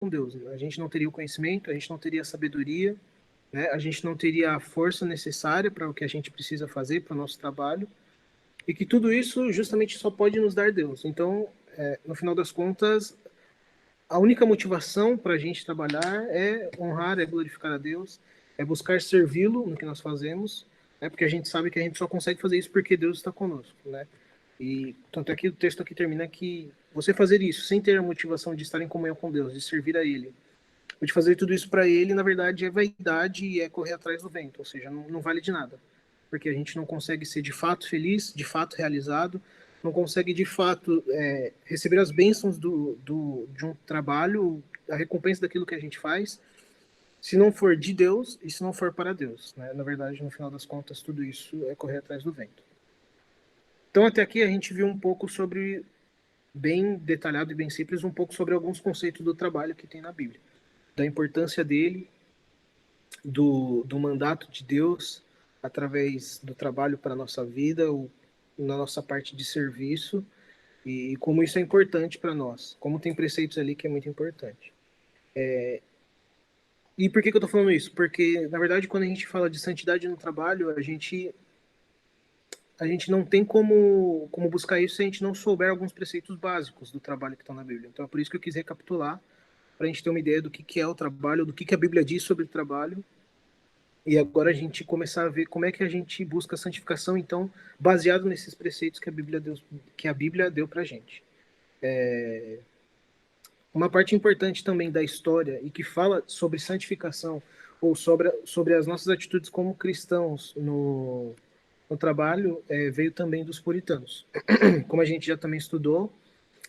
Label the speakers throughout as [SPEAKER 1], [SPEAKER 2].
[SPEAKER 1] com Deus. A gente não teria o conhecimento, a gente não teria a sabedoria, né? A gente não teria a força necessária para o que a gente precisa fazer para o nosso trabalho, e que tudo isso justamente só pode nos dar Deus. Então, no final das contas, a única motivação para a gente trabalhar é honrar, é glorificar a Deus, é buscar servi-lo no que nós fazemos, né? Porque a gente sabe que a gente só consegue fazer isso porque Deus está conosco, né? E tanto é que o texto aqui termina que você fazer isso sem ter a motivação de estar em comunhão com Deus, de servir a Ele, ou de fazer tudo isso para Ele, na verdade é vaidade e é correr atrás do vento, ou seja, não vale de nada, porque a gente não consegue ser de fato feliz, de fato realizado, não consegue de fato receber as bênçãos de um trabalho, a recompensa daquilo que a gente faz, se não for de Deus e se não for para Deus, né? Na verdade, no final das contas, tudo isso é correr atrás do vento. Então, até aqui a gente viu um pouco sobre, bem detalhado e bem simples, um pouco sobre alguns conceitos do trabalho que tem na Bíblia, da importância dele, do mandato de Deus através do trabalho para a nossa vida, na nossa parte de serviço, e como isso é importante para nós, como tem preceitos ali que é muito importante. E por que eu estou falando isso? Porque, na verdade, quando a gente fala de santidade no trabalho, a gente não tem como buscar isso se a gente não souber alguns preceitos básicos do trabalho que estão na Bíblia. Então é por isso que eu quis recapitular, para a gente ter uma ideia do que é o trabalho, do que a Bíblia diz sobre o trabalho, e agora a gente começar a ver como é que a gente busca a santificação, então, baseado nesses preceitos que a Bíblia deu para a gente. Uma parte importante também da história e que fala sobre santificação ou sobre as nossas atitudes como cristãos no trabalho veio também dos puritanos. Como a gente já também estudou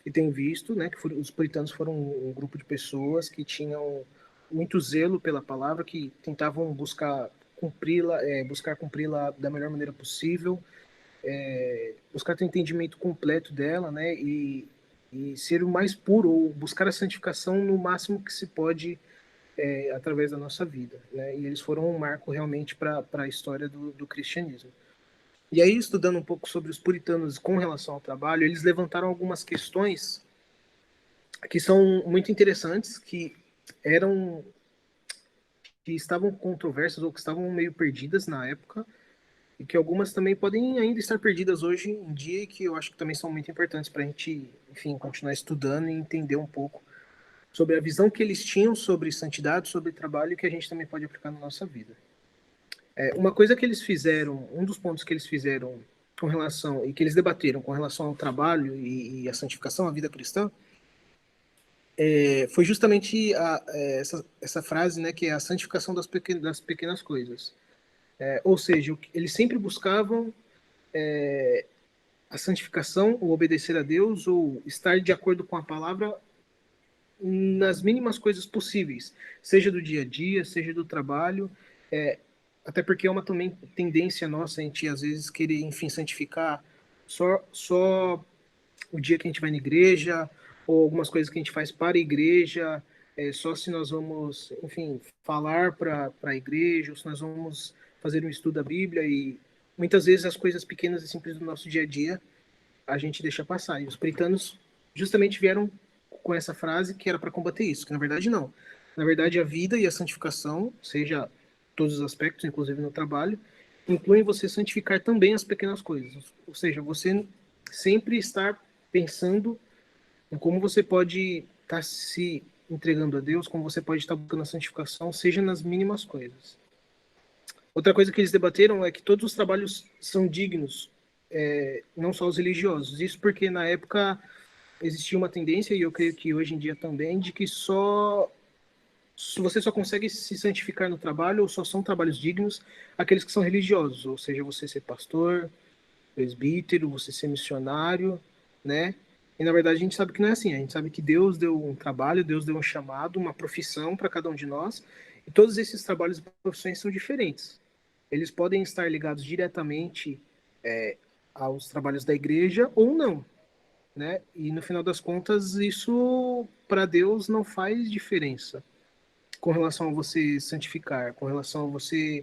[SPEAKER 1] e tem visto, né, que os puritanos foram um grupo de pessoas que tinham muito zelo pela palavra, que tentavam buscar cumpri-la da melhor maneira possível, buscar ter um entendimento completo dela, né, e ser o mais puro, ou buscar a santificação no máximo que se pode através da nossa vida, né, e eles foram um marco realmente para a história do cristianismo. E aí, estudando um pouco sobre os puritanos com relação ao trabalho, eles levantaram algumas questões que são muito interessantes, eram que estavam controversas ou que estavam meio perdidas na época, e que algumas também podem ainda estar perdidas hoje em dia, e que eu acho que também são muito importantes para a gente, enfim, continuar estudando e entender um pouco sobre a visão que eles tinham sobre santidade, sobre trabalho, e que a gente também pode aplicar na nossa vida. Uma coisa que eles fizeram, um dos pontos que eles fizeram com relação, e que eles debateram com relação ao trabalho e a santificação, a vida cristã, foi justamente essa frase, né, que é a santificação das pequenas coisas. Ou seja, eles sempre buscavam a santificação, o obedecer a Deus, ou estar de acordo com a palavra nas mínimas coisas possíveis, seja do dia a dia, seja do trabalho, até porque é uma também tendência nossa a gente às vezes querer, enfim, santificar só o dia que a gente vai na igreja, ou algumas coisas que a gente faz para a igreja, só se nós vamos, enfim, falar para a igreja, ou se nós vamos fazer um estudo da Bíblia, e muitas vezes as coisas pequenas e simples do nosso dia a dia a gente deixa passar. E os puritanos justamente vieram com essa frase que era para combater isso, que na verdade não. Na verdade, a vida e a santificação, seja todos os aspectos, inclusive no trabalho, incluem você santificar também as pequenas coisas. Ou seja, você sempre estar pensando em como você pode estar se entregando a Deus, como você pode estar buscando a santificação, seja nas mínimas coisas. Outra coisa que eles debateram é que todos os trabalhos são dignos, não só os religiosos. Isso porque na época existia uma tendência, e eu creio que hoje em dia também, de que você só consegue se santificar no trabalho, ou só são trabalhos dignos aqueles que são religiosos, ou seja, você ser pastor, presbítero, você ser missionário, né? E na verdade a gente sabe que não é assim, a gente sabe que Deus deu um trabalho, Deus deu um chamado, uma profissão para cada um de nós, e todos esses trabalhos e profissões são diferentes. Eles podem estar ligados diretamente aos trabalhos da igreja ou não, né? E no final das contas, isso para Deus não faz diferença com relação a você santificar, com relação a você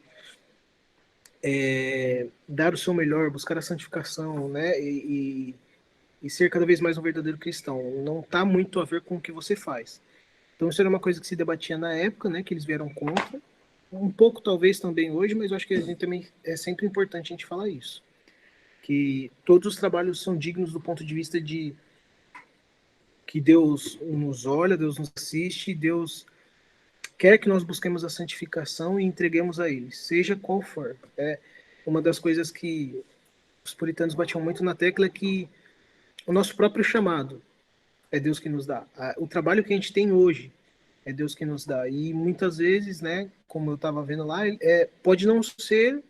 [SPEAKER 1] dar o seu melhor, buscar a santificação, né? E ser cada vez mais um verdadeiro cristão. Não está muito a ver com o que você faz. Então isso era uma coisa que se debatia na época, né, que eles vieram contra. Um pouco talvez também hoje, mas eu acho que a gente também é sempre importante a gente falar isso. Que todos os trabalhos são dignos do ponto de vista de que Deus nos olha, Deus nos assiste, Deus quer que nós busquemos a santificação e entreguemos a Ele, seja qual for. É uma das coisas que os puritanos batiam muito na tecla é que o nosso próprio chamado é Deus que nos dá. O trabalho que a gente tem hoje é Deus que nos dá. E muitas vezes, né, como eu estava vendo lá, pode não ser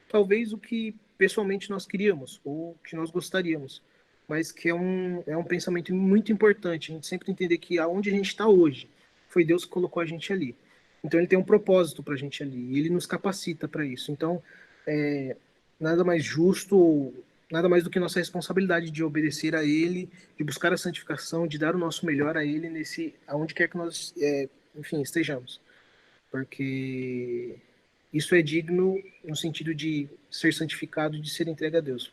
[SPEAKER 1] talvez o que pessoalmente nós queríamos ou que nós gostaríamos, mas que é um pensamento muito importante. A gente sempre entender que aonde a gente está hoje foi Deus que colocou a gente ali. Então ele tem um propósito para a gente ali e ele nos capacita para isso. Então, é, nada mais justo, nada mais do que nossa responsabilidade de obedecer a Ele, de buscar a santificação, de dar o nosso melhor a Ele nesse, aonde quer que nós, enfim, estejamos, porque isso é digno no sentido de ser santificado, de ser entregue a Deus.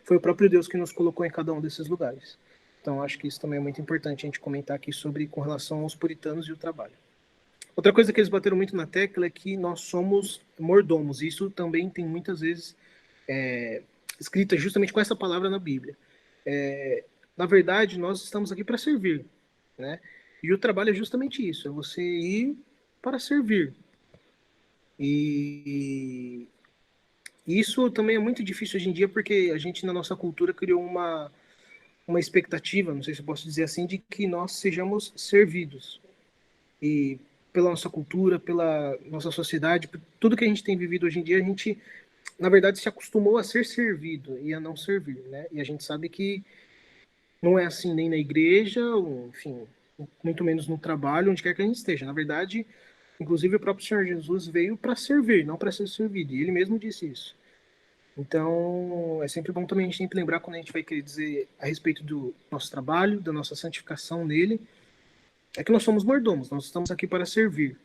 [SPEAKER 1] Foi o próprio Deus que nos colocou em cada um desses lugares. Então, acho que isso também é muito importante a gente comentar aqui sobre com relação aos puritanos e o trabalho. Outra coisa que eles bateram muito na tecla é que nós somos mordomos. Isso também tem muitas vezes escrita justamente com essa palavra na Bíblia. Na verdade, nós estamos aqui para servir, né? E o trabalho é justamente isso, é você ir para servir. E isso também é muito difícil hoje em dia porque a gente na nossa cultura criou uma expectativa, não sei se eu posso dizer assim, de que nós sejamos servidos. E pela nossa cultura, pela nossa sociedade, por tudo que a gente tem vivido hoje em dia, a gente, na verdade, se acostumou a ser servido e a não servir, né? E a gente sabe que não é assim nem na igreja, ou, enfim, muito menos no trabalho, onde quer que a gente esteja. Na verdade, inclusive o próprio Senhor Jesus veio para servir, não para ser servido. E ele mesmo disse isso. Então, é sempre bom também a gente sempre lembrar quando a gente vai querer dizer a respeito do nosso trabalho, da nossa santificação nele, é que nós somos mordomos, nós estamos aqui para servir,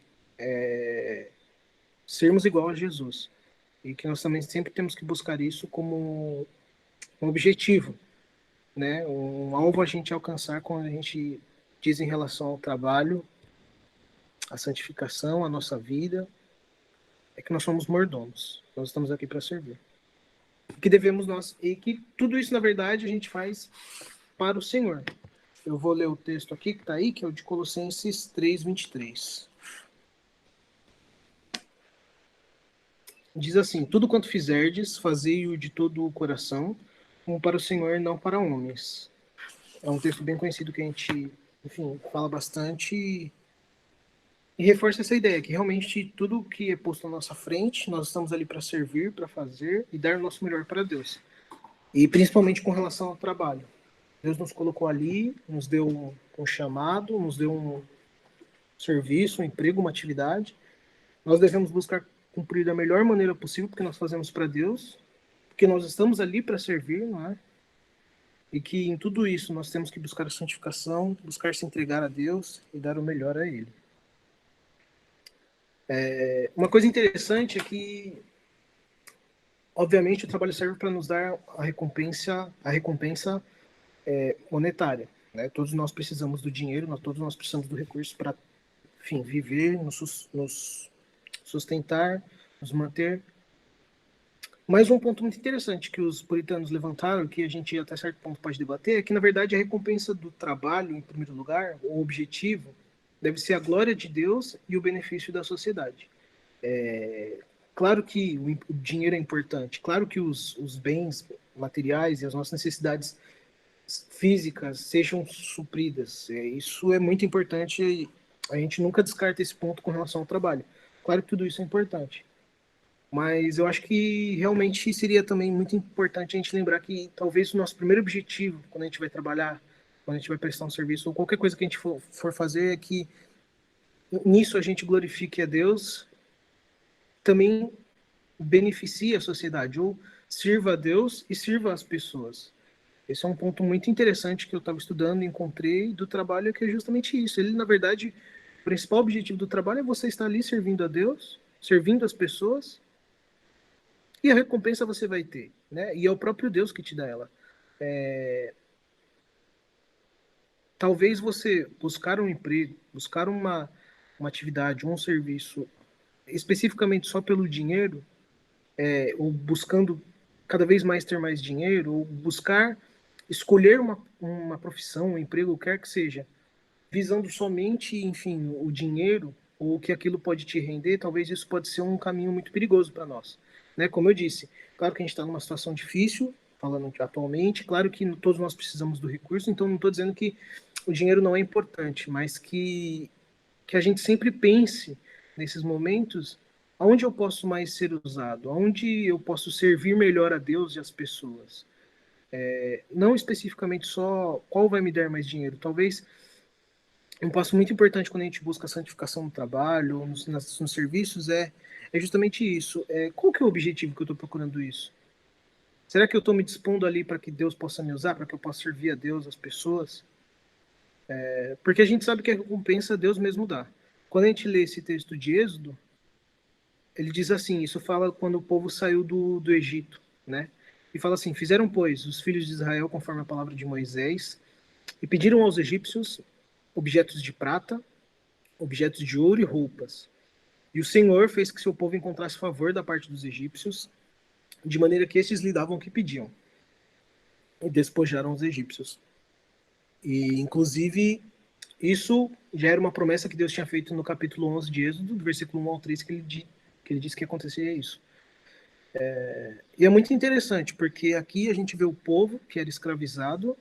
[SPEAKER 1] sermos igual a Jesus. E que nós também sempre temos que buscar isso como um objetivo, né? Um alvo a gente alcançar quando a gente diz em relação ao trabalho, a santificação, a nossa vida, é que nós somos mordomos. Nós estamos aqui para servir. E que devemos nós, e que tudo isso, na verdade, a gente faz para o Senhor. Eu vou ler o texto aqui que está aí, que é o de Colossenses 3:23. Diz assim: tudo quanto fizerdes, fazei-o de todo o coração, como para o Senhor, não para homens. É um texto bem conhecido que a gente, enfim, fala bastante e reforça essa ideia que realmente tudo que é posto à nossa frente, nós estamos ali para servir, para fazer e dar o nosso melhor para Deus. E principalmente com relação ao trabalho. Deus nos colocou ali, nos deu um chamado, nos deu um serviço, um emprego, uma atividade. Nós devemos buscar cumprir da melhor maneira possível, porque nós fazemos para Deus, porque nós estamos ali para servir, não é? E que em tudo isso nós temos que buscar a santificação, buscar se entregar a Deus e dar o melhor a Ele. Uma coisa interessante é que, obviamente, o trabalho serve para nos dar a recompensa monetária. Né? Todos nós precisamos do dinheiro, todos nós precisamos do recurso para, enfim, viver, nos sustentar, nos manter. Mas um ponto muito interessante que os puritanos levantaram, que a gente até certo ponto pode debater, é que, na verdade, a recompensa do trabalho, em primeiro lugar, o objetivo, deve ser a glória de Deus e o benefício da sociedade. Claro que o dinheiro é importante, claro que os bens materiais e as nossas necessidades físicas sejam supridas. Isso é muito importante e a gente nunca descarta esse ponto com relação ao trabalho. Claro que tudo isso é importante. Mas eu acho que realmente seria também muito importante a gente lembrar que talvez o nosso primeiro objetivo, quando a gente vai trabalhar, quando a gente vai prestar um serviço, ou qualquer coisa que a gente for fazer, é que nisso a gente glorifique a Deus, também beneficie a sociedade, ou sirva a Deus e sirva as pessoas. Esse é um ponto muito interessante que eu estava estudando e encontrei do trabalho, que é justamente isso. Ele, na verdade, o principal objetivo do trabalho é você estar ali servindo a Deus, servindo as pessoas, e a recompensa você vai ter, né? E é o próprio Deus que te dá ela. talvez você buscar um emprego, buscar uma atividade, um serviço, especificamente só pelo dinheiro, ou buscando cada vez mais ter mais dinheiro, ou buscar escolher uma profissão, um emprego, quer que seja, visando somente, enfim, o dinheiro ou o que aquilo pode te render, talvez isso pode ser um caminho muito perigoso para nós. Né? Como eu disse, claro que a gente está numa situação difícil, falando atualmente, claro que todos nós precisamos do recurso, então não estou dizendo que o dinheiro não é importante, mas que a gente sempre pense nesses momentos aonde eu posso mais ser usado, aonde eu posso servir melhor a Deus e as pessoas. Não especificamente só qual vai me dar mais dinheiro, talvez um passo muito importante quando a gente busca a santificação no trabalho, nos serviços, é justamente isso. Qual que é o objetivo que eu estou procurando isso? Será que eu estou me dispondo ali para que Deus possa me usar, para que eu possa servir a Deus, as pessoas? Porque a gente sabe que a recompensa Deus mesmo dá. Quando a gente lê esse texto de Êxodo, ele diz assim, isso fala quando o povo saiu do Egito, né? E fala assim, fizeram, pois, os filhos de Israel conforme a palavra de Moisés, e pediram aos egípcios objetos de prata, objetos de ouro e roupas. E o Senhor fez que seu povo encontrasse favor da parte dos egípcios, de maneira que estes lhe davam o que pediam. E despojaram os egípcios. E, inclusive, isso já era uma promessa que Deus tinha feito no capítulo 11 de Êxodo, do versículo 1 ao 3, que ele disse que aconteceria isso. E é muito interessante, porque aqui a gente vê o povo que era escravizado,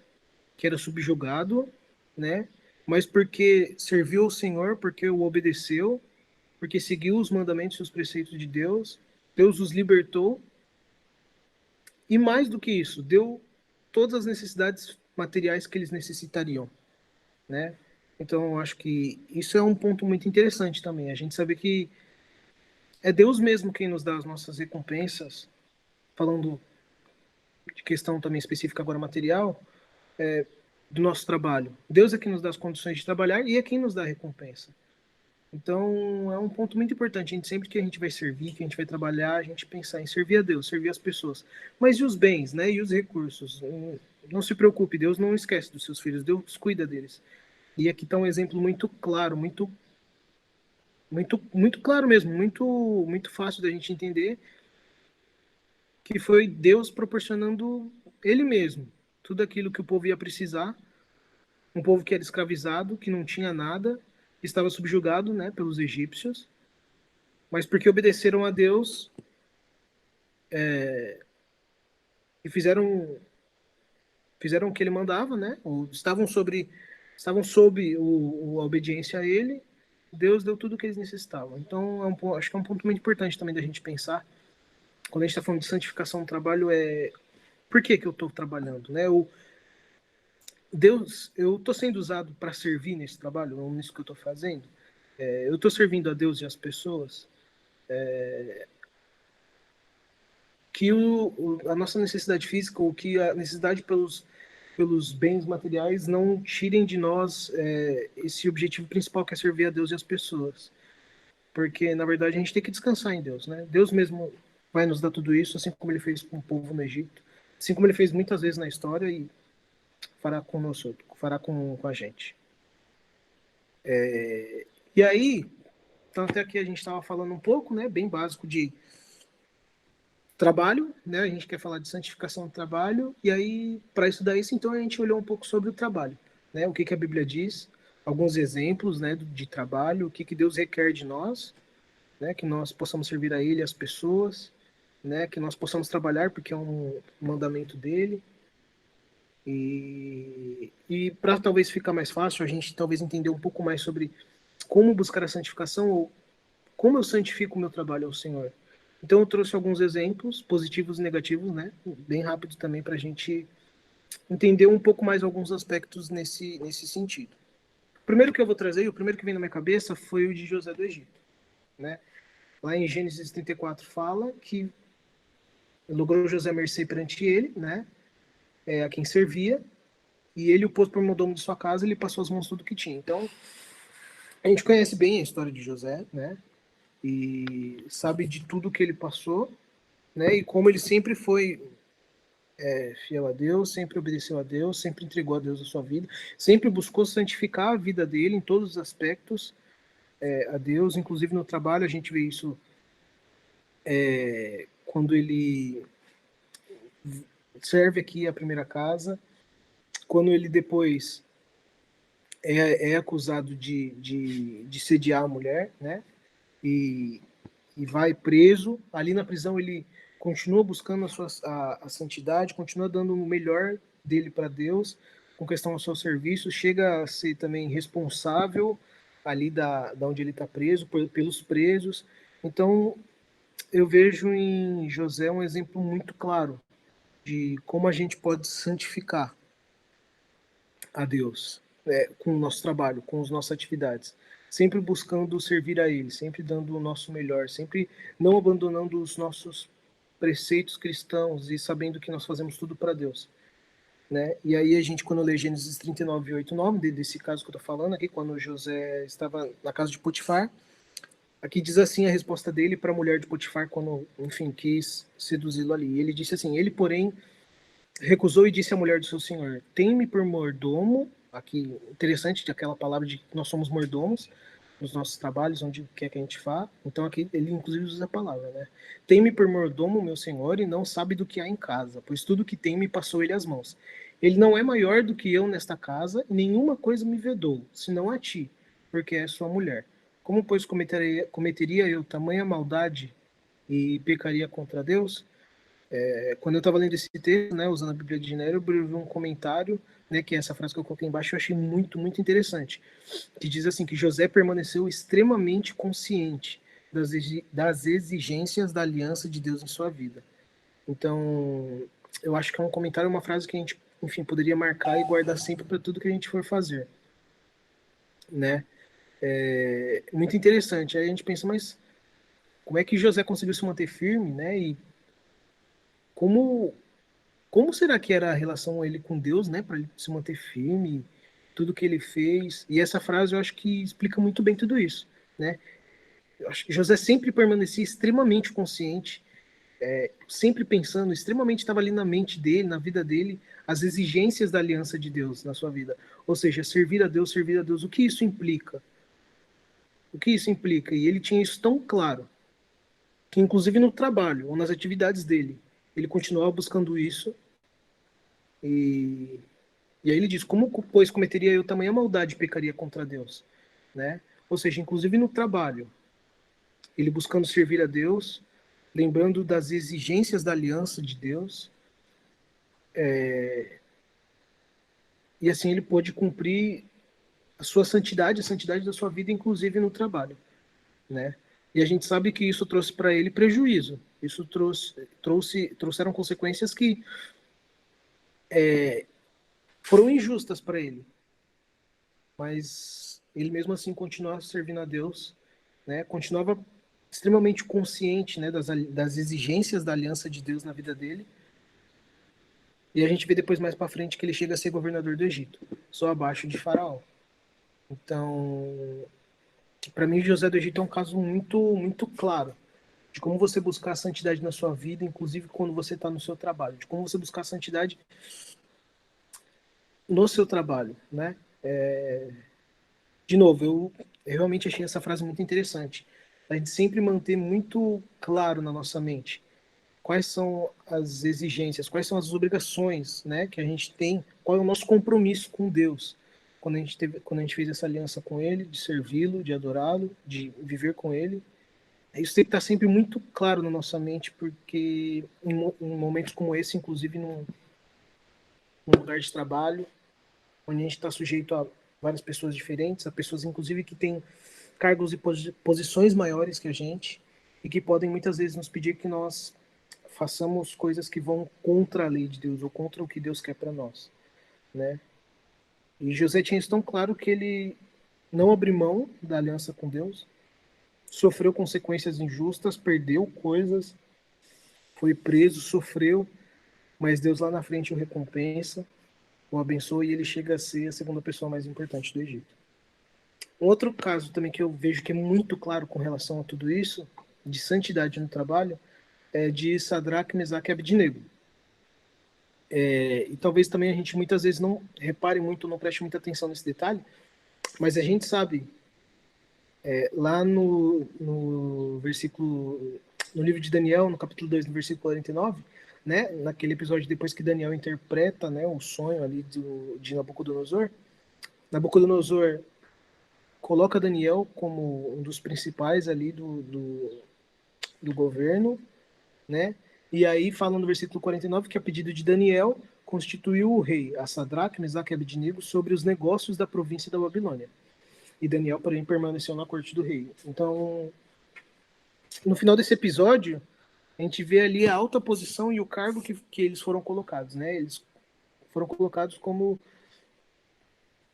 [SPEAKER 1] que era subjugado, né? Mas porque serviu ao Senhor, porque o obedeceu, porque seguiu os mandamentos e os preceitos de Deus, Deus os libertou, e mais do que isso, deu todas as necessidades materiais que eles necessitariam, né? Então, eu acho que isso é um ponto muito interessante também. A gente sabe que é Deus mesmo quem nos dá as nossas recompensas, falando de questão também específica agora material, do nosso trabalho. Deus é quem nos dá as condições de trabalhar e é quem nos dá a recompensa. Então, é um ponto muito importante. A gente, sempre que a gente vai servir, que a gente vai trabalhar, a gente pensar em servir a Deus, servir as pessoas. Mas e os bens, né? E os recursos? Não se preocupe, Deus não esquece dos seus filhos, Deus cuida deles. E aqui está um exemplo muito claro, muito claro mesmo, muito fácil da gente entender, que foi Deus proporcionando Ele mesmo tudo aquilo que o povo ia precisar. Um povo que era escravizado, que não tinha nada, estava subjugado, né, pelos egípcios, mas porque obedeceram a Deus e fizeram o que Ele mandava, né, ou estavam sob a obediência a Ele. Deus deu tudo o que eles necessitavam. Então, acho que é um ponto muito importante também da gente pensar quando a gente está falando de santificação do trabalho, por que eu estou trabalhando, né? Deus, eu estou sendo usado para servir nesse trabalho, ou nisso que eu estou fazendo. Eu estou servindo a Deus e as pessoas. Que a nossa necessidade física, ou que a necessidade pelos bens materiais não tirem de nós esse objetivo principal, que é servir a Deus e as pessoas. Porque, na verdade, a gente tem que descansar em Deus, né? Deus mesmo vai nos dar tudo isso, assim como ele fez com o povo no Egito, assim como ele fez muitas vezes na história e fará conosco, fará com a gente. E aí, então até aqui a gente estava falando um pouco, né, bem básico de trabalho, né? A gente quer falar de santificação do trabalho, e aí, para estudar isso, então a gente olhou um pouco sobre o trabalho, né? O que a Bíblia diz, alguns exemplos, né, de trabalho, o que Deus requer de nós, né? Que nós possamos servir a Ele, as pessoas, né? Que nós possamos trabalhar, porque é um mandamento dele. E para talvez ficar mais fácil, a gente talvez entender um pouco mais sobre como buscar a santificação, ou como eu santifico o meu trabalho ao Senhor. Então eu trouxe alguns exemplos, positivos e negativos, né? Bem rápido também, para a gente entender um pouco mais alguns aspectos nesse sentido. O primeiro que eu vou trazer, o primeiro que vem na minha cabeça, foi o de José do Egito, né? Lá em Gênesis 34 fala que logrou José mercê perante ele, né? A quem servia, e ele o pôs por mordomo de sua casa, e ele passou as mãos tudo que tinha. Então, a gente conhece bem a história de José, né? E sabe de tudo que ele passou, né? E como ele sempre foi fiel a Deus, sempre obedeceu a Deus, sempre entregou a Deus a sua vida, sempre buscou santificar a vida dele em todos os aspectos, a Deus, inclusive no trabalho a gente vê isso quando ele serve aqui a primeira casa, quando ele depois é acusado de sediar a mulher, né? E, e vai preso. Ali na prisão ele continua buscando a santidade, continua dando o melhor dele para Deus, com questão ao seu serviço, chega a ser também responsável ali da onde ele está preso, pelos presos. Então, eu vejo em José um exemplo muito claro de como a gente pode santificar a Deus, com o nosso trabalho, com as nossas atividades, sempre buscando servir a Ele, sempre dando o nosso melhor, sempre não abandonando os nossos preceitos cristãos e sabendo que nós fazemos tudo para Deus, né? E aí a gente, quando lê Gênesis 39, 8, 9, desse caso que eu estou falando aqui, quando José estava na casa de Potifar, aqui diz assim a resposta dele para a mulher de Potifar quando, enfim, quis seduzi-lo ali. Ele disse assim, ele, porém, recusou e disse à mulher do seu senhor, tem-me por mordomo, aqui interessante de aquela palavra de que nós somos mordomos nos nossos trabalhos, onde quer que a gente vá. Então aqui ele inclusive usa a palavra, né? Tem-me por mordomo, meu senhor, e não sabe do que há em casa, pois tudo que tem me passou ele às mãos. Ele não é maior do que eu nesta casa, e nenhuma coisa me vedou, senão a ti, porque é sua mulher. Como, pois, cometeria eu tamanha maldade e pecaria contra Deus? Quando eu estava lendo esse texto, né, usando a Bíblia de Janeiro, eu vi um comentário, né, que é essa frase que eu coloquei embaixo, eu achei muito, muito interessante, que diz assim, que José permaneceu extremamente consciente das exigências da aliança de Deus em sua vida. Então, eu acho que é um comentário, uma frase que a gente, enfim, poderia marcar e guardar sempre para tudo que a gente for fazer, né? Muito interessante. Aí a gente pensa, mas como é que José conseguiu se manter firme, né? E como como será que era a relação ele com Deus, né, para ele se manter firme, tudo que ele fez? E essa frase eu acho que explica muito bem tudo isso, né? Eu acho que José sempre permanecia extremamente consciente, sempre pensando, extremamente estava ali na mente dele, na vida dele, as exigências da aliança de Deus na sua vida. Ou seja, servir a Deus, servir a Deus. O que isso implica? O que isso implica? E ele tinha isso tão claro que, inclusive no trabalho ou nas atividades dele, ele continuava buscando isso. E E aí ele diz: como, pois, cometeria eu tamanha maldade e pecaria contra Deus? Né? Ou seja, inclusive no trabalho, ele buscando servir a Deus, lembrando das exigências da aliança de Deus, e assim ele pôde cumprir a sua santidade, a santidade da sua vida, inclusive no trabalho. Né? E a gente sabe que isso trouxe para ele prejuízo. Isso trouxeram consequências que foram injustas para ele. Mas ele mesmo assim continuava servindo a Deus, né? Continuava extremamente consciente, né, das exigências da aliança de Deus na vida dele. E a gente vê depois mais para frente que ele chega a ser governador do Egito, só abaixo de Faraó. Então, para mim José do Egito é um caso muito muito claro de como você buscar a santidade na sua vida, inclusive quando você está no seu trabalho, de como você buscar a santidade no seu trabalho, né? De novo, eu realmente achei essa frase muito interessante. A gente sempre manter muito claro na nossa mente quais são as exigências, quais são as obrigações, né, que a gente tem, qual é o nosso compromisso com Deus. Quando a gente fez essa aliança com Ele, de servi-lo, de adorá-lo, de viver com Ele, isso tem que estar sempre muito claro na nossa mente, porque em momentos como esse, inclusive num lugar de trabalho, onde a gente está sujeito a várias pessoas diferentes, a pessoas inclusive que têm cargos e posições maiores que a gente e que podem muitas vezes nos pedir que nós façamos coisas que vão contra a lei de Deus ou contra o que Deus quer para nós, né? E José tinha isso tão claro que ele não abriu mão da aliança com Deus, sofreu consequências injustas, perdeu coisas, foi preso, sofreu, mas Deus lá na frente o recompensa, o abençoa e ele chega a ser a segunda pessoa mais importante do Egito. Outro caso também que eu vejo que é muito claro com relação a tudo isso, de santidade no trabalho, é de Sadraque, Mesaque e Abednego. E talvez também a gente muitas vezes não repare muito, não preste muita atenção nesse detalhe, mas a gente sabe, lá no versículo, no livro de Daniel, no capítulo 2 no versículo 49, né, naquele episódio depois que Daniel interpreta, né, o sonho ali de Nabucodonosor, Nabucodonosor coloca Daniel como um dos principais ali do governo, né? E aí falam no versículo 49 que a pedido de Daniel constituiu o rei a Sadraque, Mesaque e Abednego sobre os negócios da província da Babilônia. E Daniel, porém, permaneceu na corte do rei. Então, no final desse episódio, a gente vê ali a alta posição e o cargo que eles foram colocados, né? Eles foram colocados como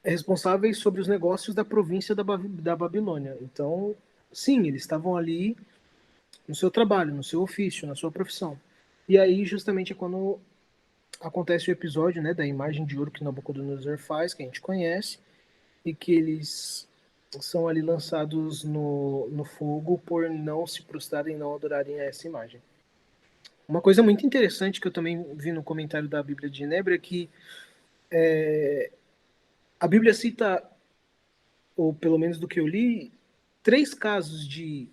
[SPEAKER 1] responsáveis sobre os negócios da província da Babilônia. Então, sim, eles estavam ali no seu trabalho, no seu ofício, na sua profissão. E aí, justamente, é quando acontece o episódio, né, da imagem de ouro que Nabucodonosor faz, que a gente conhece, e que eles são ali lançados no fogo por não se prostrarem, não adorarem a essa imagem. Uma coisa muito interessante que eu também vi no comentário da Bíblia de Genebra é que a Bíblia cita, ou pelo menos do que eu li, 3 casos de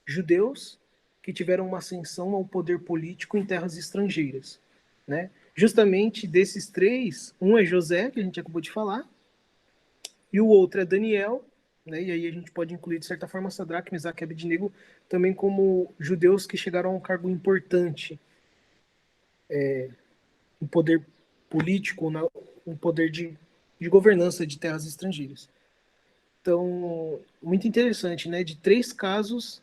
[SPEAKER 1] judeus que tiveram uma ascensão ao poder político em terras estrangeiras, né? Justamente desses 3, um é José, que a gente acabou de falar, e o outro é Daniel, né? E aí a gente pode incluir, de certa forma, Sadraque, Mesaque e Abednego também como judeus que chegaram a um cargo importante, um poder político, um poder de governança de terras estrangeiras. Então, muito interessante, né? De 3 casos,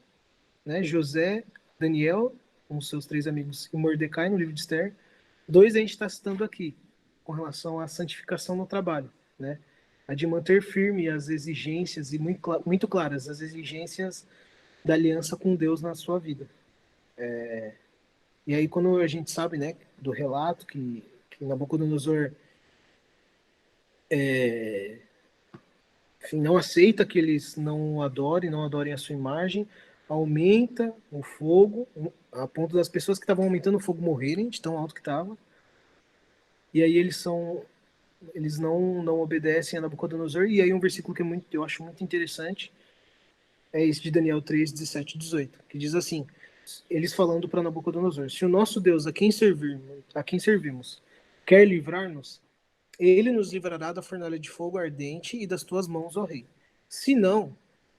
[SPEAKER 1] né? José, Daniel, com seus 3 amigos, e Mordecai, no livro de Esther. 2 a gente está citando aqui, com relação à santificação no trabalho, né? A de manter firme as exigências, e muito claras, as exigências da aliança com Deus na sua vida. E aí, quando a gente sabe, né, do relato que Nabucodonosor, enfim, não aceita que eles não adorem a sua imagem, aumenta o fogo, a ponto das pessoas que estavam aumentando o fogo morrerem, de tão alto que estava. E aí eles não obedecem a Nabucodonosor. E aí um versículo que eu acho muito interessante é esse de Daniel 3, 17 e 18, que diz assim, eles falando para Nabucodonosor, se o nosso Deus, a quem servimos, quer livrar-nos, ele nos livrará da fornalha de fogo ardente e das tuas mãos, ó rei. Se não,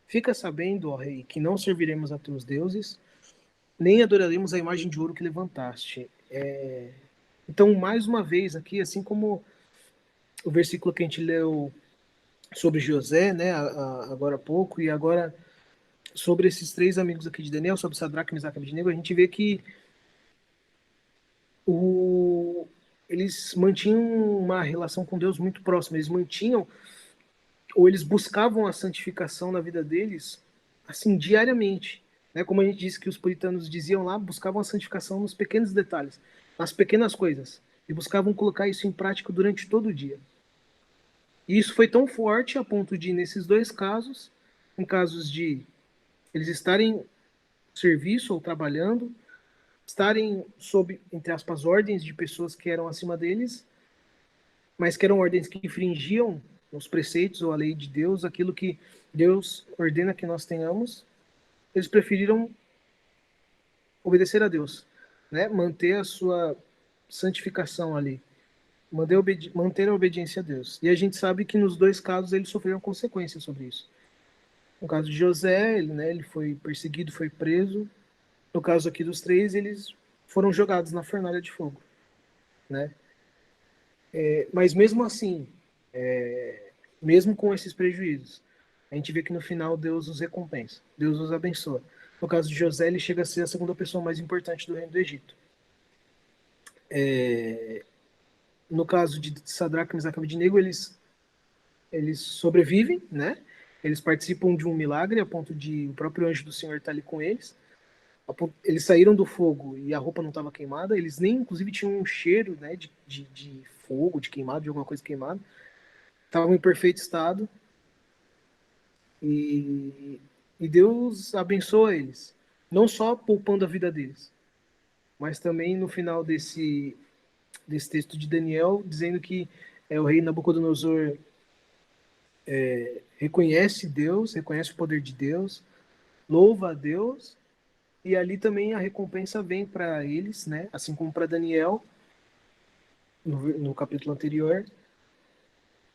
[SPEAKER 1] fica sabendo, ó rei, que não serviremos a teus deuses, nem adoraremos a imagem de ouro que levantaste. Então, mais uma vez aqui, assim como o versículo que a gente leu sobre José, né, agora há pouco, e agora sobre esses 3 amigos aqui de Daniel, sobre Sadraque, Mesaque e Abednego, a gente vê que o, eles mantinham uma relação com Deus muito próxima, eles mantinham, ou eles buscavam a santificação na vida deles, assim, diariamente. Né? Como a gente disse que os puritanos diziam lá, buscavam a santificação nos pequenos detalhes, nas pequenas coisas, e buscavam colocar isso em prática durante todo o dia. E isso foi tão forte a ponto de, nesses 2 casos, em casos de eles estarem em serviço ou trabalhando, estarem sob, entre aspas, ordens de pessoas que eram acima deles, mas que eram ordens que infringiam os preceitos ou a lei de Deus, aquilo que Deus ordena que nós tenhamos, eles preferiram obedecer a Deus, né? Manter a sua santificação ali, manter a obediência a Deus. E a gente sabe que nos 2 casos eles sofreram consequências sobre isso. No caso de José, ele foi perseguido, foi preso. No caso aqui dos 3, eles foram jogados na fornalha de fogo, né? Mas mesmo assim, mesmo com esses prejuízos, a gente vê que no final Deus os recompensa, Deus os abençoa. No caso de José, ele chega a ser a segunda pessoa mais importante do reino do Egito. No caso de Sadraque, Mesaque e Abednego, eles sobrevivem, né? Eles participam de um milagre a ponto de o próprio anjo do Senhor estar ali com eles. Eles saíram do fogo e a roupa não estava queimada. Eles nem, inclusive, tinham um cheiro, né, de fogo, de queimado, de alguma coisa queimada. Estavam em perfeito estado. E, e Deus abençoa eles. Não só poupando a vida deles, mas também no final desse texto de Daniel, dizendo que o rei Nabucodonosor reconhece Deus, reconhece o poder de Deus, louva a Deus, e ali também a recompensa vem para eles, né? Assim como para Daniel, no capítulo anterior,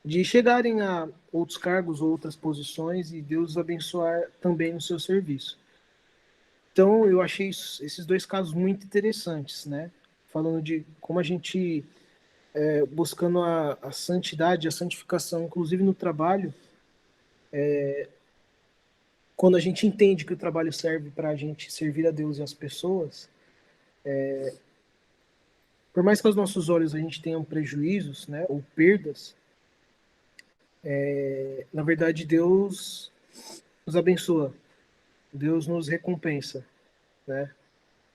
[SPEAKER 1] de chegarem a outros cargos, outras posições, e Deus abençoar também no seu serviço. Então, eu achei esses dois casos muito interessantes, né? Falando de como a gente, buscando a santidade, a santificação, inclusive no trabalho, quando a gente entende que o trabalho serve para a gente servir a Deus e as pessoas, por mais que aos nossos olhos a gente tenha prejuízos, né, ou perdas, na verdade Deus nos abençoa, Deus nos recompensa, né?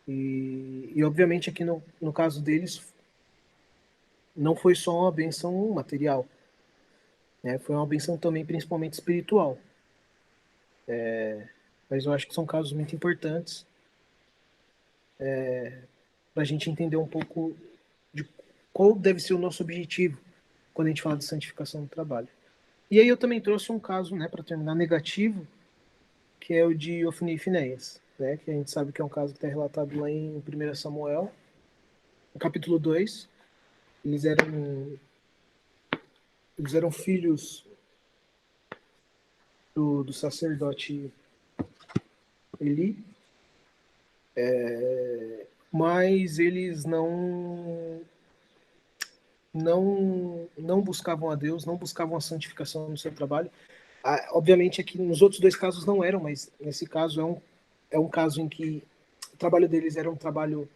[SPEAKER 1] E obviamente aqui no caso deles não foi só uma benção material, né? Foi uma benção também principalmente espiritual. Mas eu acho que são casos muito importantes para a gente entender um pouco de qual deve ser o nosso objetivo quando a gente fala de santificação do trabalho. E aí eu também trouxe um caso, né, para terminar, negativo, que é o de Ofni e Finéias, né, que a gente sabe que é um caso que está relatado lá em 1 Samuel, no capítulo 2. Eles eram, eles eram filhos do sacerdote Eli, mas eles não buscavam a Deus, não buscavam a santificação no seu trabalho. Obviamente aqui nos outros dois casos não eram, mas nesse caso é um caso em que o trabalho deles era um trabalho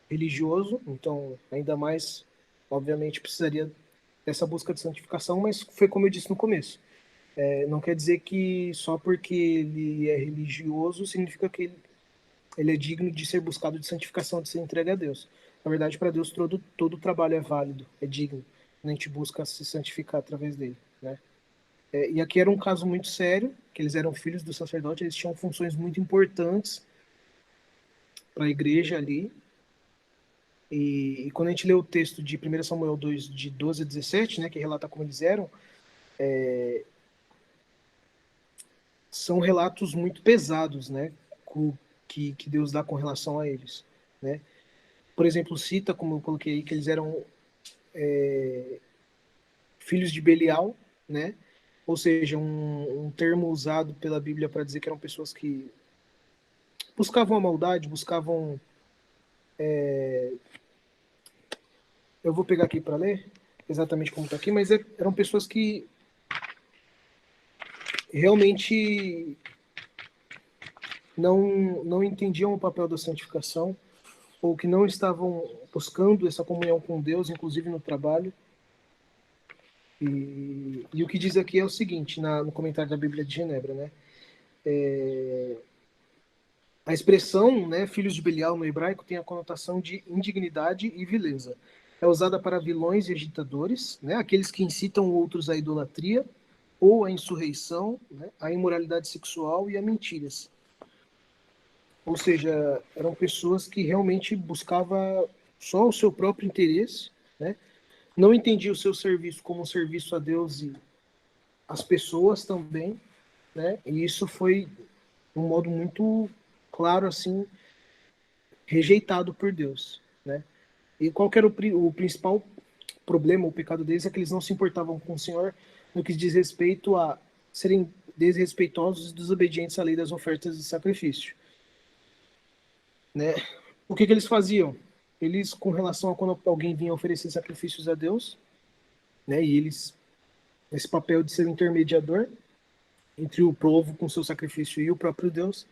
[SPEAKER 1] religioso, então ainda mais, obviamente, precisaria dessa busca de santificação, mas foi como eu disse no começo. Não quer dizer que só porque ele é religioso significa que ele é digno de ser buscado de santificação, de ser entregue a Deus. Na verdade, para Deus todo trabalho é válido, é digno. A gente busca se santificar através dele, né? E aqui era um caso muito sério, que eles eram filhos do sacerdote, eles tinham funções muito importantes para a igreja ali. E quando a gente lê o texto de 1 Samuel 2, de 12 a 17, né, que relata como eles eram, são relatos muito pesados, né, que Deus dá com relação a eles, né? Por exemplo, cita, como eu coloquei aí, que eles eram filhos de Belial, né? Ou seja, um termo usado pela Bíblia para dizer que eram pessoas que buscavam a maldade, buscavam. Eu vou pegar aqui para ler exatamente como está aqui, mas eram pessoas que realmente não entendiam o papel da santificação, ou que não estavam buscando essa comunhão com Deus, inclusive no trabalho. E o que diz aqui é o seguinte, no comentário da Bíblia de Genebra, né? A expressão, né, filhos de Belial no hebraico tem a conotação de indignidade e vileza. É usada para vilões e agitadores, né, aqueles que incitam outros à idolatria ou à insurreição, né, à imoralidade sexual e a mentiras. Ou seja, eram pessoas que realmente buscavam só o seu próprio interesse, né, não entendiam o seu serviço como um serviço a Deus e às pessoas também, né, e isso foi de um modo muito claro, assim, rejeitado por Deus, né? E qual que era o principal problema, o pecado deles, é que eles não se importavam com o Senhor no que diz respeito a serem desrespeitosos e desobedientes à lei das ofertas de sacrifício, né? O que eles faziam? Eles, com relação a quando alguém vinha oferecer sacrifícios a Deus, né? E eles, esse papel de ser o intermediador entre o povo com seu sacrifício e o próprio Deus,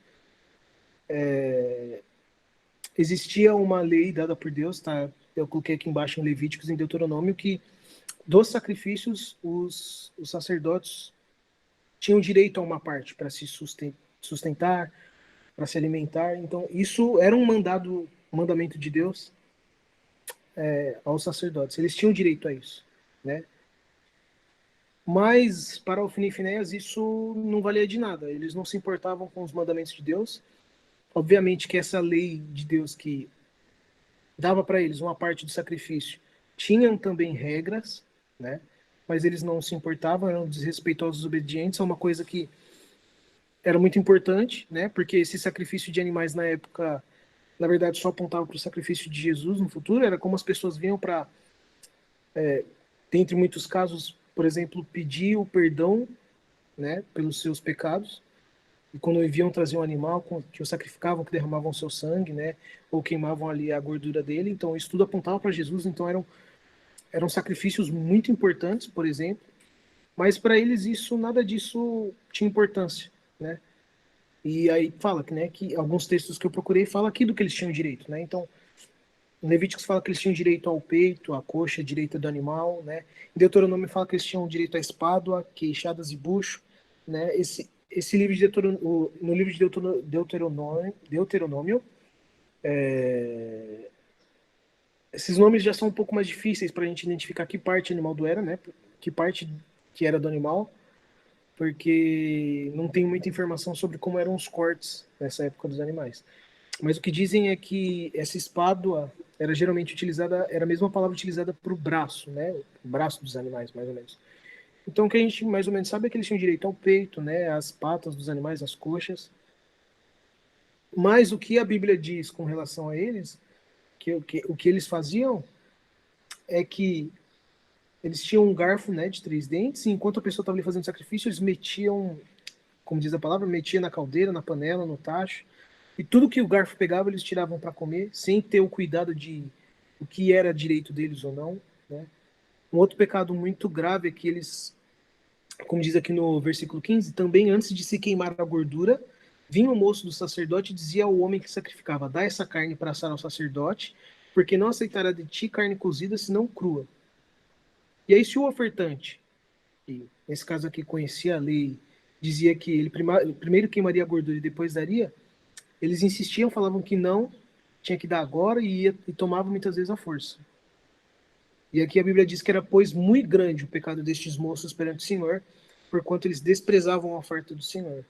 [SPEAKER 1] existia uma lei dada por Deus, tá? Eu coloquei aqui embaixo em Levíticos, em Deuteronômio, que dos sacrifícios os sacerdotes tinham direito a uma parte para se sustentar, para se alimentar. Então, isso era um mandamento de Deus aos sacerdotes. Eles tinham direito a isso, né? Mas para Ofni e Finéias isso não valia de nada. Eles não se importavam com os mandamentos de Deus. Obviamente que essa lei de Deus que dava para eles uma parte do sacrifício tinham também regras, né? Mas eles não se importavam, eram desrespeitosos, obedientes a uma coisa que era muito importante, né? Porque esse sacrifício de animais na época, na verdade, só apontava para o sacrifício de Jesus no futuro, era como as pessoas vinham para, dentre muitos casos, por exemplo, pedir o perdão, né, pelos seus pecados. E quando enviam trazer um animal que o sacrificavam, que derramavam seu sangue, né, ou queimavam ali a gordura dele, então isso tudo apontava para Jesus, então eram sacrifícios muito importantes, por exemplo, mas para eles isso, nada disso tinha importância, né? E aí fala que, né, que alguns textos que eu procurei falam aqui do que eles tinham direito, né? Então, em Levíticos fala que eles tinham direito ao peito, à coxa direita do animal, né? Em Deuteronômio fala que eles tinham direito à espádua, queixadas e bucho, né? Esse livro de Deuteronômio, no livro de Deuteronômio, esses nomes já são um pouco mais difíceis para a gente identificar que parte animal do era, né? Que parte que era do animal, porque não tem muita informação sobre como eram os cortes nessa época dos animais. Mas o que dizem é que essa espádua era geralmente utilizada, era a mesma palavra utilizada para o braço, né? O braço dos animais, mais ou menos. Então o que a gente mais ou menos sabe é que eles tinham direito ao peito, né? As patas dos animais, as coxas. Mas o que a Bíblia diz com relação a eles, o que eles faziam é que eles tinham um garfo, né, de 3 dentes, e enquanto a pessoa estava ali fazendo sacrifício, eles metiam, como diz a palavra, metia na caldeira, na panela, no tacho, e tudo que o garfo pegava eles tiravam para comer, sem ter o cuidado de o que era direito deles ou não, né? Um outro pecado muito grave é que eles, como diz aqui no versículo 15, também antes de se queimar a gordura, vinha o moço do sacerdote e dizia ao homem que sacrificava: dá essa carne para assar ao sacerdote, porque não aceitará de ti carne cozida, senão crua. E aí, se o ofertante, que nesse caso aqui conhecia a lei, dizia que ele primeiro queimaria a gordura e depois daria, eles insistiam, falavam que não, tinha que dar agora e tomavam muitas vezes a força. E aqui a Bíblia diz que era, pois, muito grande o pecado destes moços perante o Senhor, porquanto eles desprezavam a oferta do Senhor.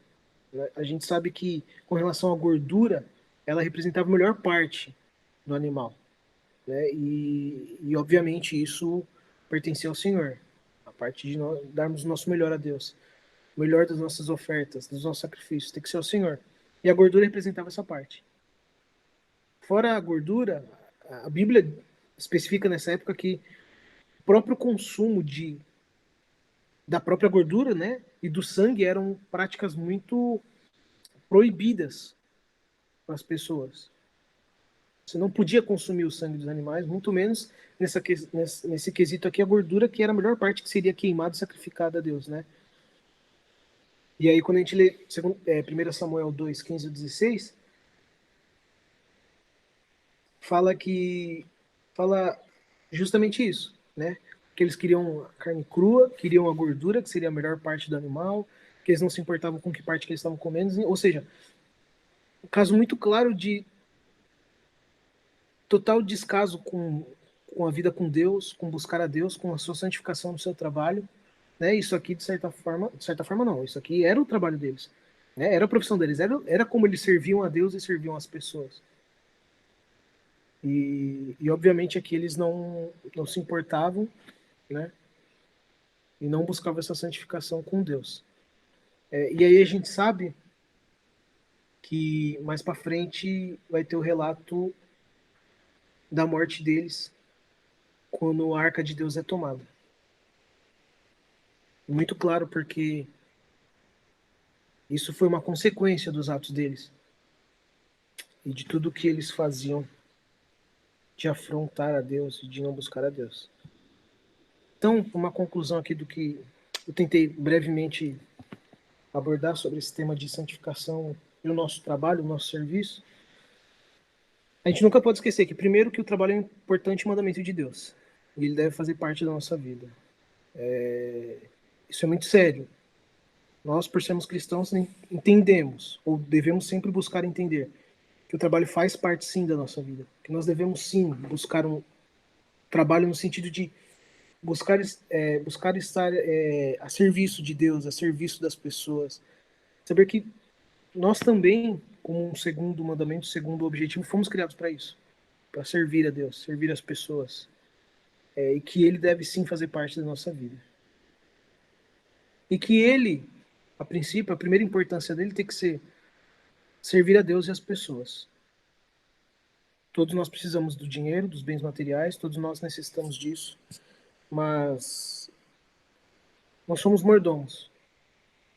[SPEAKER 1] A gente sabe que, com relação à gordura, ela representava a melhor parte do animal, né? E obviamente, isso pertencia ao Senhor. A parte de nós darmos o nosso melhor a Deus. O melhor das nossas ofertas, dos nossos sacrifícios, tem que ser o Senhor. E a gordura representava essa parte. Fora a gordura, a Bíblia especifica nessa época que o próprio consumo da própria gordura, né, e do sangue eram práticas muito proibidas para as pessoas. Você não podia consumir o sangue dos animais, muito menos nesse quesito aqui a gordura, que era a melhor parte que seria queimada e sacrificada a Deus, né? E aí quando a gente lê 1 Samuel 2, 15 e 16, fala justamente isso, né? Que eles queriam a carne crua, queriam a gordura, que seria a melhor parte do animal, que eles não se importavam com que parte que eles estavam comendo, ou seja, um caso muito claro de total descaso com a vida com Deus, com buscar a Deus, com a sua santificação no seu trabalho, né? Isso aqui de certa forma não, isso aqui era o trabalho deles, né? Era a profissão deles, era como eles serviam a Deus e serviam as pessoas. E obviamente aqui eles não se importavam, né? E não buscavam essa santificação com Deus. E aí a gente sabe que mais para frente vai ter o relato da morte deles quando a arca de Deus é tomada. Muito claro, porque isso foi uma consequência dos atos deles e de tudo que eles faziam de afrontar a Deus e de não buscar a Deus. Então, uma conclusão aqui do que eu tentei brevemente abordar sobre esse tema de santificação e o nosso trabalho, o nosso serviço. A gente nunca pode esquecer que, primeiro, que o trabalho é um importante mandamento de Deus e ele deve fazer parte da nossa vida. Isso é muito sério. Nós, por sermos cristãos, entendemos, ou devemos sempre buscar entender, que o trabalho faz parte, sim, da nossa vida. Que nós devemos, sim, buscar um trabalho no sentido de buscar estar a serviço de Deus, a serviço das pessoas. Saber que nós também, como um segundo mandamento, segundo objetivo, fomos criados para isso. Para servir a Deus, servir as pessoas. e que ele deve sim fazer parte da nossa vida. E que ele, a princípio, a primeira importância dele tem que ser servir a Deus e as pessoas. Todos nós precisamos do dinheiro, dos bens materiais, todos nós necessitamos disso, mas nós somos mordomos.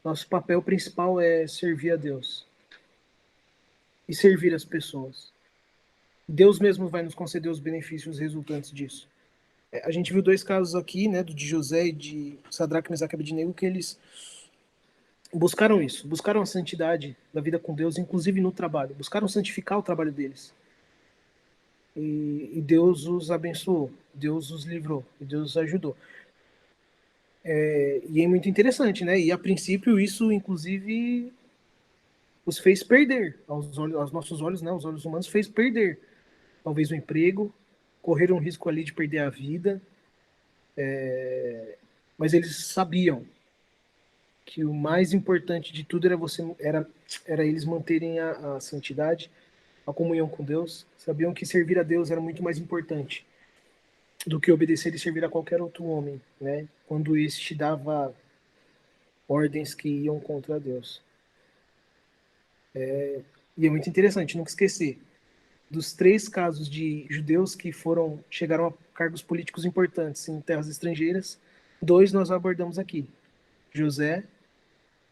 [SPEAKER 1] Nosso papel principal é servir a Deus e servir as pessoas. Deus mesmo vai nos conceder os benefícios resultantes disso. A gente viu dois casos aqui, né, do de José e de Sadraque, Mesaque e Abednego, que eles buscaram isso, buscaram a santidade da vida com Deus, inclusive no trabalho, buscaram santificar o trabalho deles. E Deus os abençoou, Deus os livrou, e Deus os ajudou. E é muito interessante, né? E a princípio isso, inclusive, os fez perder, aos nossos olhos, né? Os olhos humanos fez perder, talvez o emprego, correram o risco ali de perder a vida, mas eles sabiam que o mais importante de tudo era eles manterem a santidade, a comunhão com Deus. Sabiam que servir a Deus era muito mais importante do que obedecer e servir a qualquer outro homem, né? Quando este dava ordens que iam contra Deus. E é muito interessante, nunca esquecer dos 3 casos de judeus que chegaram a cargos políticos importantes em terras estrangeiras. 2 nós abordamos aqui: José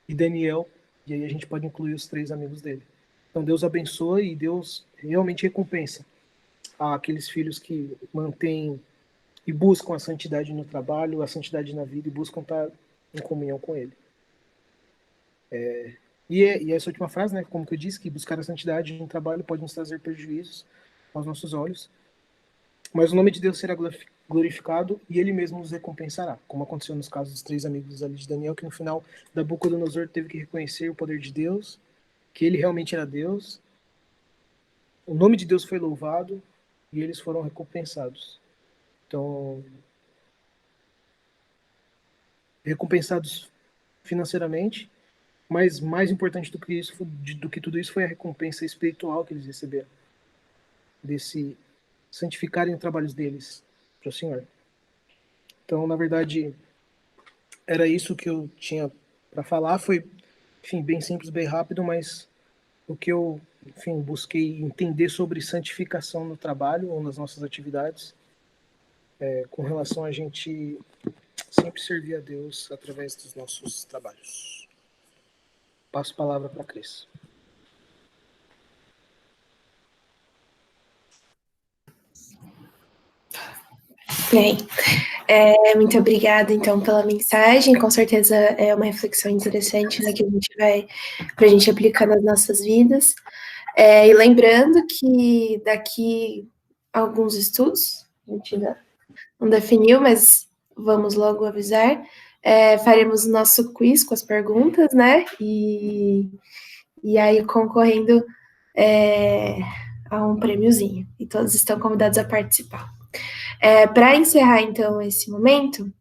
[SPEAKER 1] e Daniel, e aí a gente pode incluir os 3 amigos dele. Então Deus abençoa e Deus realmente recompensa aqueles filhos que mantêm e buscam a santidade no trabalho, a santidade na vida, e buscam estar em comunhão com Ele. E essa última frase, né, como que eu disse, que buscar a santidade no trabalho pode nos trazer prejuízos aos nossos olhos, mas o nome de Deus será glorificado e Ele mesmo nos recompensará, como aconteceu nos casos dos 3 amigos ali de Daniel, que no final Nabucodonosor teve que reconhecer o poder de Deus, que ele realmente era Deus, o nome de Deus foi louvado e eles foram recompensados. Então, recompensados financeiramente, mas mais importante do que tudo isso foi a recompensa espiritual que eles receberam, desse santificarem os trabalhos deles para o Senhor. Então, na verdade, era isso que eu tinha para falar. Foi, enfim, bem simples, bem rápido, mas o que eu, enfim, busquei entender sobre santificação no trabalho ou nas nossas atividades, com relação a gente sempre servir a Deus através dos nossos trabalhos. Passo a palavra para a Cris.
[SPEAKER 2] Bem, muito obrigada, então, pela mensagem. Com certeza é uma reflexão interessante, né, que a gente vai, para a gente aplicar nas nossas vidas. E lembrando que daqui a alguns estudos, a gente ainda não definiu, mas vamos logo avisar, faremos o nosso quiz com as perguntas, né, e aí concorrendo a um prêmiozinho, e todos estão convidados a participar. Para encerrar, então, esse momento,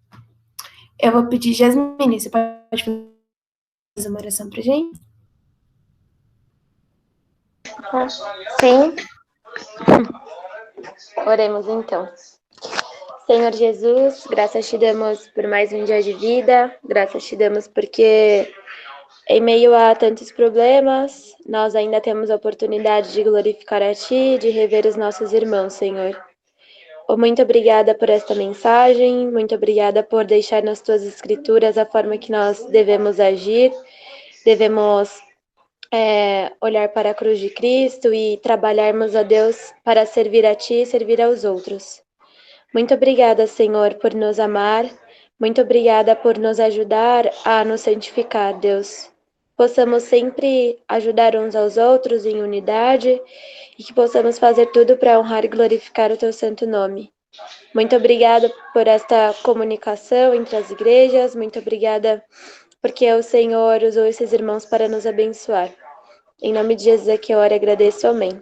[SPEAKER 2] eu vou pedir, Jasmine, você pode fazer uma oração para a gente?
[SPEAKER 3] Sim. Oremos, então. Senhor Jesus, graças te damos por mais um dia de vida, graças te damos porque em meio a tantos problemas, nós ainda temos a oportunidade de glorificar a Ti, de rever os nossos irmãos, Senhor. Muito obrigada por esta mensagem, muito obrigada por deixar nas Tuas Escrituras a forma que nós devemos agir, devemos olhar para a cruz de Cristo e trabalharmos a Deus para servir a Ti e servir aos outros. Muito obrigada, Senhor, por nos amar, muito obrigada por nos ajudar a nos santificar, Deus. Possamos sempre ajudar uns aos outros em unidade e que possamos fazer tudo para honrar e glorificar o Teu santo nome. Muito obrigada por esta comunicação entre as igrejas, muito obrigada porque o Senhor usou esses irmãos para nos abençoar. Em nome de Jesus é que eu oro e agradeço, amém.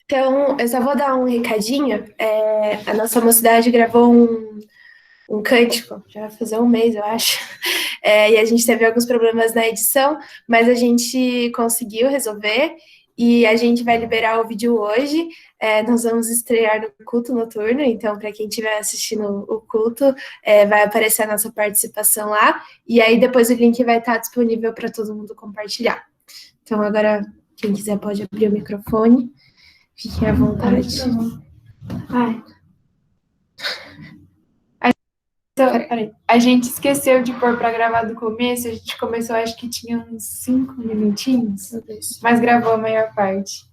[SPEAKER 2] Então, eu só vou dar um recadinho. A nossa mocidade gravou um cântico, já vai fazer um mês, eu acho. E a gente teve alguns problemas na edição, mas a gente conseguiu resolver. E a gente vai liberar o vídeo hoje. Nós vamos estrear no culto noturno, então, para quem estiver assistindo o culto, vai aparecer a nossa participação lá. E aí, depois o link vai estar disponível para todo mundo compartilhar. Então, agora, quem quiser pode abrir o microfone. Fiquem à vontade.
[SPEAKER 4] Peraí. A gente esqueceu de pôr para gravar do começo, a gente começou, acho que tinha uns 5 minutinhos, mas gravou a maior parte.